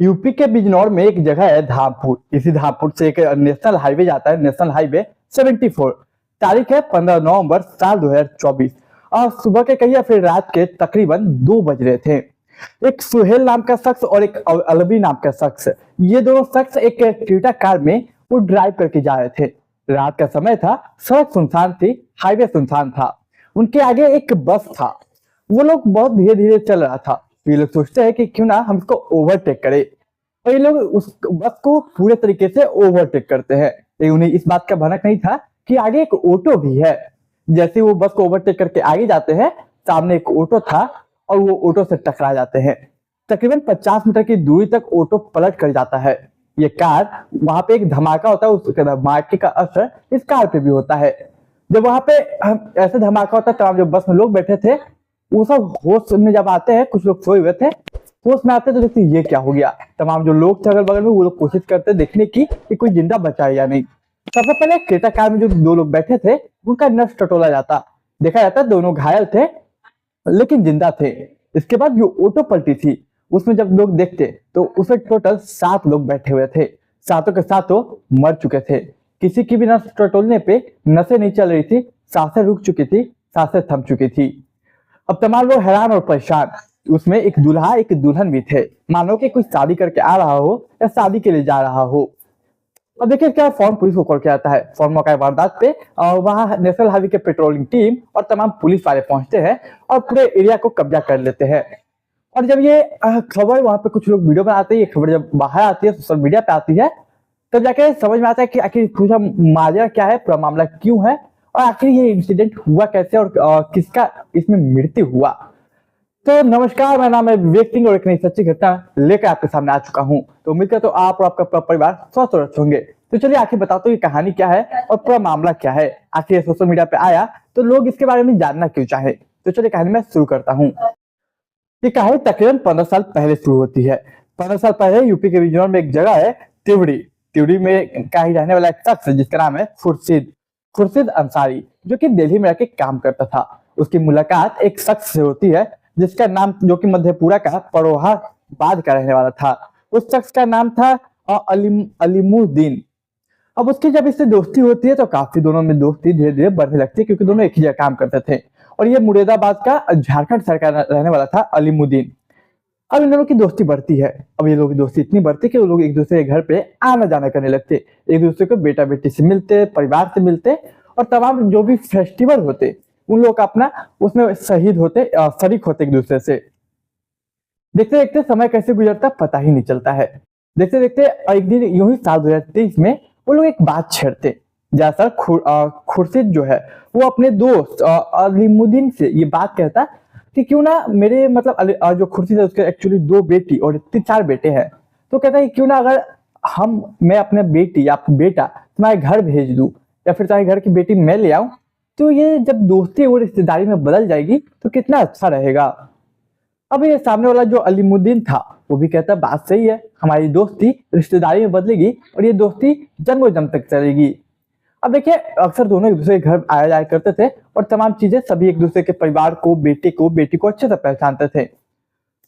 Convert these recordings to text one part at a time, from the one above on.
UP के बिजनौर में एक जगह है धामपुर। इसी धामपुर से एक नेशनल हाईवे जाता है, नेशनल हाईवे 74। तारीख है 15 नवंबर साल 2024 और सुबह के कहिए फिर रात के तकरीबन 2 बज रहे थे। एक सुहेल नाम का शख्स और एक अलवी नाम का शख्स, ये दोनों शख्स एक क्रेटा कार में वो ड्राइव करके जा रहे थे। रात का समय था, सड़क सुनसान थी, हाईवे सुनसान था। उनके आगे एक बस था, वो लोग बहुत धीरे धीरे चल रहा था। ये लोग सोचते हैं कि क्यों ना हम इसको ओवरटेक करें, और ये लोग उस बस को पूरे तरीके से ओवरटेक करते हैं। लेकिन उन्हें इस बात का भनक नहीं था कि आगे एक ऑटो भी है। जैसे वो बस को ओवरटेक करके आगे जाते हैं, सामने एक ऑटो था और वो ऑटो से टकरा जाते हैं। तकरीबन 50 मीटर की दूरी तक ऑटो पलट कर जाता है। ये कार, वहां पे एक धमाका होता है, उस धमाके का असर इस कार पे भी होता है। जब वहां पे ऐसे धमाका होता है, तमाम जो बस में लोग बैठे थे वो सब होश में जब आते हैं, कुछ लोग सोए हुए थे, होश में आते तो देखते ये क्या हो गया। तमाम जो लोग थे अगल बगल में, वो लोग कोशिश करते देखने की कि कोई जिंदा बचा है या नहीं। सबसे पहले क्रेटा कार में जो 2 लोग बैठे थे उनका नस टटोला जाता, देखा जाता दोनों घायल थे लेकिन जिंदा थे। इसके बाद जो ऑटो पलटी थी उसमें जब लोग देखते तो उसमें टोटल 7 लोग बैठे हुए थे। सातों के सातों मर चुके थे। किसी की भी नस टटोलने पे नसें नहीं चल रही थी, सांसें रुक चुकी थी, सांसें थम चुकी थी। अब तमाम लोग हैरान और परेशान। उसमें एक दूल्हा एक दुल्हन भी थे, मानो कि कोई शादी करके आ रहा हो या शादी के लिए जा रहा हो। अब देखिए क्या फौरन पुलिस को कॉल किया जाता है। फौरन मौका वारदात पे वहां नेशनल हाईवे के पेट्रोलिंग टीम और तमाम पुलिस वाले पहुंचते हैं और पूरे एरिया को कब्जा कर लेते हैं। और जब ये खबर वहां पे कुछ लोग वीडियो बनाते हैं, ये खबर जब बाहर आती है, सोशल मीडिया पे आती है, तब जाके समझ में आता है कि आखिर पूरा माजरा क्या है, पूरा मामला क्यों है और आखिर ये इंसिडेंट हुआ कैसे और किसका इसमें मृत्यु हुआ। तो नमस्कार, मेरा नाम है विवेक सिंह और एक नई सच्ची घटना लेकर आपके सामने आ चुका हूं। तो उम्मीद करता हूं आप और आपका पूरा परिवार स्वस्थ और अच्छे होंगे। तो चलिए आखिर बताता हूँ ये कहानी क्या है और पूरा मामला क्या है, आखिर सोशल मीडिया पे आया तो लोग इसके बारे में जानना क्यों चाहे। तो चलिए कहानी में शुरू करता हूँ। ये कहानी तकरीबन 15 साल पहले शुरू होती है। 15 साल पहले यूपी के बिजनौर में एक जगह है तिवड़ी। तिवड़ी में का ही रहने वाला एक शख्स जिसका नाम है खुर्शीद अंसारी, जो कि दिल्ली में रहकर काम करता था। उसकी मुलाकात एक शख्स से होती है जिसका नाम, जो कि मधेपुरा का परोहाबाद का रहने वाला था। उस शख्स का नाम था अलीमुद्दीन। अब उसकी जब इससे दोस्ती होती है तो काफी दोनों में दोस्ती धीरे धीरे बढ़ने लगती है, क्योंकि दोनों एक ही जगह काम करते थे। और ये मुरादाबाद का झारखंड सरकार रहने वाला था अलीमुद्दीन। अब इन दोनों की दोस्ती बढ़ती है। अब ये लोगों की दोस्ती इतनी बढ़ती कि वो लोग एक दूसरे के घर पे आना जाना करने लगते, एक दूसरे को बेटा बेटी से मिलते, परिवार से मिलते, और तमाम जो भी फेस्टिवल होते उन लोग अपना उसमें शरीक होते एक दूसरे से। देखते देखते समय कैसे गुजरता पता ही नहीं चलता है। देखते देखते एक दिन यूं ही साल 2023 में वो लोग एक बात छेड़ते। जैसा खुर्शीद जो है वो अपने दोस्त अलीमुद्दीन से ये बात कहता कि क्यों ना मेरे मतलब जो खुर्शीद है उसके एक्चुअली 2 बेटी और 4 बेटे हैं। तो कहता है क्यों ना अगर मैं अपने बेटी या बेटा तुम्हारे घर भेज दूं या फिर तुम्हारे घर की बेटी मैं ले आऊं, तो ये जब दोस्ती और रिश्तेदारी में बदल जाएगी तो कितना अच्छा रहेगा। अब ये सामने वाला जो अलीमुद्दीन था वो भी कहता बात सही है, हमारी दोस्ती रिश्तेदारी में बदलेगी और ये दोस्ती जन्मों जन्म तक चलेगी। अब देखिए अक्सर दोनों एक दूसरे के घर आया जाया करते थे और तमाम चीजें, सभी एक दूसरे के परिवार को, बेटे को, बेटी को अच्छे से पहचानते थे।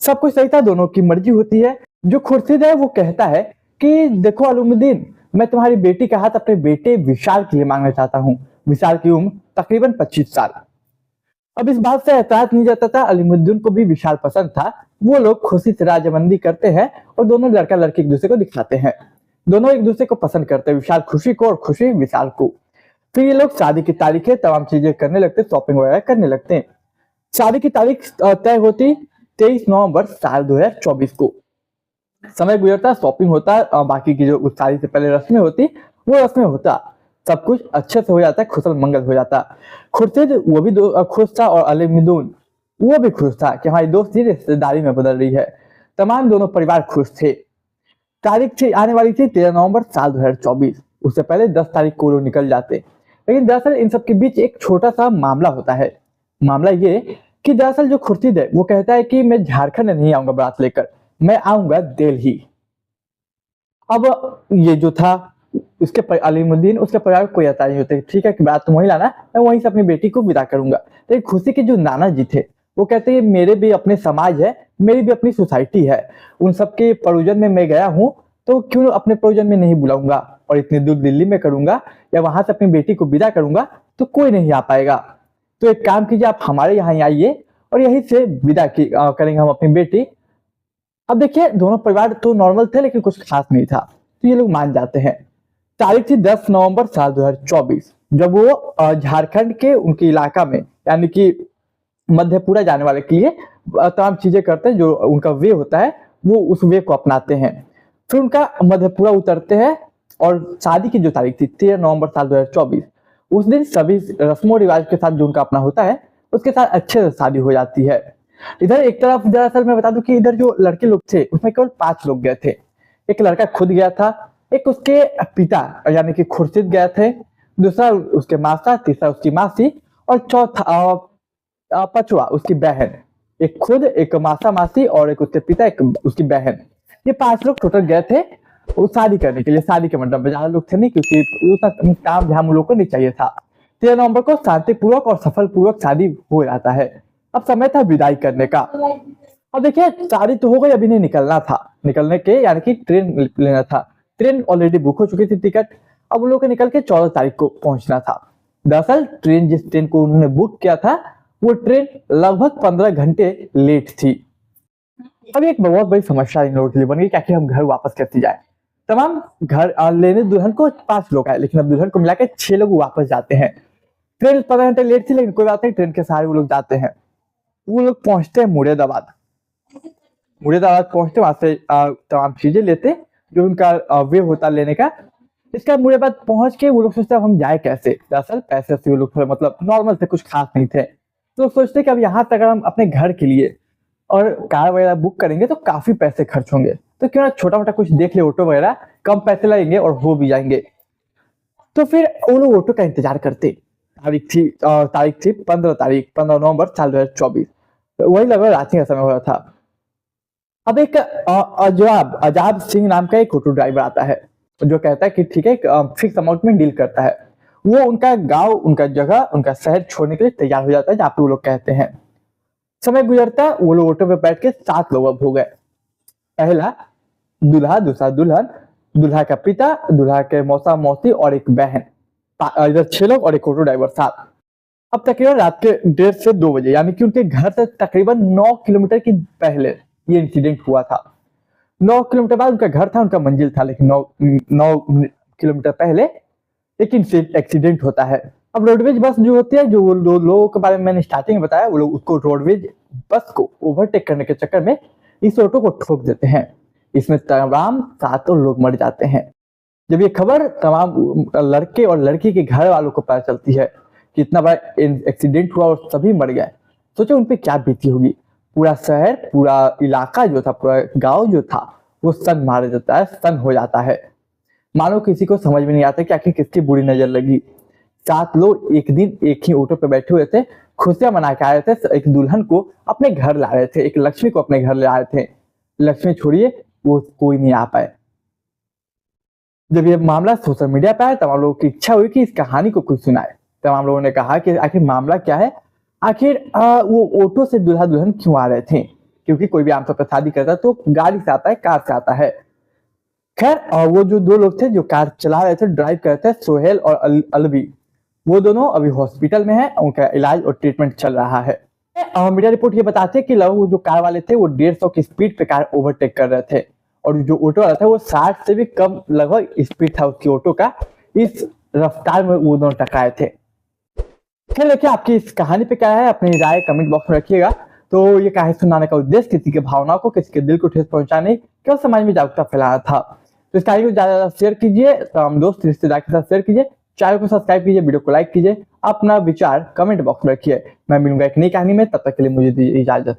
सब कुछ सही था, दोनों की मर्जी होती है। जो खुर्शीद है वो कहता है कि देखो अलीमुद्दीन, मैं तुम्हारी बेटी का हाथ अपने बेटे विशाल के लिए मांगना चाहता हूँ। विशाल की उम्र तकरीबन 25 साल। अब इस बात से एतराज नहीं जाता था, अलीमुद्दीन को भी विशाल पसंद था। वो लोग खुशी से राजबंदी करते हैं और दोनों लड़का लड़की एक दूसरे को दिखाते हैं। दोनों एक दूसरे को पसंद करते हैं, विशाल खुशी को और खुशी विशाल को। फिर ये लोग शादी की तारीखें, तमाम चीजें करने लगते, शॉपिंग वगैरह करने लगते हैं। शादी की तारीख तय होती 23 नवंबर साल 2024 को। समय गुजरता, शॉपिंग होता, बाकी की जो शादी से पहले रस्में होती वो रस्में होता, सब कुछ अच्छे से हो जाता, खुशल मंगल हो जाता। खुर्शीद वो भी खुश था और अलीमुद्दीन वो भी खुश था कि हमारी दोस्ती रिश्तेदारी में बदल रही है। तमाम दोनों परिवार खुश थे। तारीख थी आने वाली थी 13 नवंबर साल 2024। उससे पहले 10 तारीख को लोग निकल जाते, लेकिन दरअसल इन सब के बीच एक छोटा सा मामला होता है। मामला ये कि दरअसल जो खुर्शीद है वो कहता है कि मैं झारखंड नहीं आऊंगा बारात लेकर, मैं आऊंगा दिल्ली। अब ये जो था उसके अलीमुद्दीन, उसके परिवार को कोई आता नहीं होते, ठीक है कि बात तुम वहीं लाना, मैं वहीं से अपनी बेटी को विदा करूंगा। लेकिन खुशी के जो नाना जी थे वो कहते हैं मेरे भी अपने समाज है, मेरी भी अपनी सोसाइटी है, उन सबके परोजन में मैं गया हूँ, तो क्यों अपने परोजन में नहीं बुलाऊंगा और इतने दूर दिल्ली में करूंगा या वहां से अपनी बेटी को विदा करूंगा तो कोई नहीं आ पाएगा। तो एक काम कीजिए, आप हमारे यहाँ ही आइए और यहीं से विदा करेंगे हम अपनी बेटी। अब देखिए दोनों परिवार तो नॉर्मल थे लेकिन कुछ खास नहीं था, तो ये लोग मान जाते हैं। तारीख थी 10 नवंबर साल 2024, जब वो झारखंड के उनके इलाका में यानी कि मधेपुरा जाने वाले के लिए तमाम चीजें करते हैं, जो उनका वे होता है वो उस वे को अपनाते हैं। फिर उनका मधेपुरा उतरते हैं और शादी की जो तारीख थी 13 नवंबर साल 2024, उस दिन सभी रस्मों रिवाज के साथ जो उनका अपना होता है उसके साथ अच्छे से शादी हो जाती है। इधर एक तरफ दरअसल मैं बता दूं कि इधर जो लड़के लोग थे उसमें केवल 5 लोग गए थे। एक लड़का खुद गया था, एक उसके पिता यानी कि खुर्शीद गए थे, दूसरा उसके मासा, तीसरा उसकी मासी और चौथा पांचवा उसकी बहन। एक खुद, एक मासा मासी और एक उसके पिता, एक उसकी बहन। ये 5 लोग टोटल गए थे वो शादी करने के लिए। शादी के मंडप में ज्यादा लोग थे नहीं क्योंकि उतना काम झाम लोग को नहीं चाहिए था। 13 नवंबर को शांतिपूर्वक और सफल पूर्वक शादी हो जाता है। अब समय था विदाई करने का। अब देखिए शादी तो हो गई, अभी नहीं निकलना था, निकलने के यानी कि ट्रेन लेना था। ट्रेन ऑलरेडी बुक हो चुकी थी टिकट, अब उन लोगों को निकल के 14 तारीख को पहुंचना था। दरअसल ट्रेन जिस ट्रेन को उन्होंने बुक किया था वो ट्रेन लगभग 15 घंटे लेट थी। अब एक बहुत बड़ी समस्या इन लोगों के लिए बन गई कि आखिर हम घर वापस कैसे जाए। तमाम घर लेने दुल्हन को 5 लोग आए, लेकिन अब दुल्हन को मिलाकर 6 लोग वापस जाते हैं। ट्रेन 15 घंटे लेट थी लेकिन कोई बात नहीं, ट्रेन के सहारे वो लोग जाते हैं। वो लोग पहुंचते हैं मुरादाबाद। मुरादाबाद पहुंचते वहां से तमाम चीजें लेते जो उनका वे होता लेने का। इसका मुरादाबाद पहुंच के वो लोग सोचते हैं हम जाए कैसे। दरअसल पैसे से वो लोग थोड़े मतलब नॉर्मल थे, कुछ खास नहीं थे। तो लोग सोचते कि अब यहाँ तक अगर हम अपने घर के लिए और कार वगैरह बुक करेंगे तो काफी पैसे खर्च होंगे, तो क्यों ना छोटा मोटा कुछ देख ले, ऑटो वगैरह, कम पैसे लगेंगे और हो भी जाएंगे। तो फिर वो लोग ऑटो का इंतजार करते। तारीख थी 15 नवंबर साल 2024, वही लगभग रात्रि का समय हो रहा था। अब एक अजाब सिंह नाम का एक ऑटो ड्राइवर आता है जो कहता है कि ठीक है, फिक्स अमाउंट में डील करता है। वो उनका गांव, उनका जगह, उनका शहर छोड़ने के लिए तैयार हो जाता है जहाँ पे वो लोग कहते हैं। समय गुजरता है, वो लोग ऑटो पे बैठ के 7 लोग अब हो गए। पहला दूल्हा, दूसरा दुल्हन, दूल्हा का पिता, दूल्हा के मौसा मौसी और एक बहन। इधर 6 लोग और एक ऑटो ड्राइवर 7। अब तकरीबन रात के 1:30 से 2 बजे यानी कि उनके घर से तकरीबन 9 किलोमीटर की पहले ये इंसिडेंट हुआ था। 9 किलोमीटर बाद उनका घर था, उनका मंजिल था, लेकिन 9 किलोमीटर पहले एक एक्सीडेंट होता है। अब रोडवेज बस जो होती है, जो वो लोगों के बारे में मैंने स्टार्टिंग में बताया, वो लोग उसको रोडवेज बस को ओवरटेक करने के चक्कर में इस ऑटो को ठोक देते हैं। इसमें तमाम 7 लोग मर जाते हैं। जब ये खबर तमाम लड़के और लड़की के घर वालों को पता चलती है कि इतना बड़ा एक्सीडेंट हुआ और सभी मर गए, सोचो उन पे क्या बीती होगी। पूरा शहर, पूरा इलाका जो था, पूरा गांव जो था, वो सन मार जाता है, सन हो जाता है। मानो किसी को समझ में नहीं आता कि आखिर किसकी बुरी नजर लगी। 7 लोग एक दिन एक ही ऑटो पे बैठे हुए थे, खुशियां मना के आए थे। एक दुल्हन को अपने घर ला रहे थे, एक लक्ष्मी को अपने घर ले आए थे। लक्ष्मी छोड़िए, वो कोई नहीं आ पाए। जब ये मामला सोशल मीडिया पे आया, तमाम लोगों की इच्छा हुई कि इस कहानी को कुछ सुनाए। तमाम लोगों ने कहा कि आखिर मामला क्या है, आखिर वो ऑटो से दूल्हा दुल्हन क्यों आ रहे थे। क्योंकि कोई भी आमतौर पर शादी करता है तो गाड़ी से आता है, कार से आता है। खैर वो जो 2 लोग थे जो कार चला रहे थे, ड्राइव कर रहे थे, सोहेल और अलवी, वो दोनों अभी हॉस्पिटल में है, उनका इलाज और ट्रीटमेंट चल रहा है। मीडिया रिपोर्ट ये बताते हैं कि लगभग जो कार वाले थे वो 150 की स्पीड पे कार ओवरटेक कर रहे थे और जो ऑटो वाला था वो 60 से भी कम लगभग स्पीड था उसकी ऑटो का। इस रफ्तार में वो दोनों टकराए थे। खैर देखिए आपकी इस कहानी पे क्या है, अपनी राय कमेंट बॉक्स में रखिएगा। तो ये कहानी सुनाने का उद्देश्य किसी की भावनाओं को, किसी के दिल को ठेस पहुंचाने, केवल समाज में जागरूकता फैलाना था। तो इस कहानी को ज्यादा शेयर कीजिए, तमाम दोस्त रिश्तेदार के साथ शेयर कीजिए, चैनल को सब्सक्राइब कीजिए, वीडियो को लाइक कीजिए, अपना विचार कमेंट बॉक्स में रखिए। मैं मिलूंगा एक नई कहानी में, तब तक के लिए मुझे दीजिए इजाजत।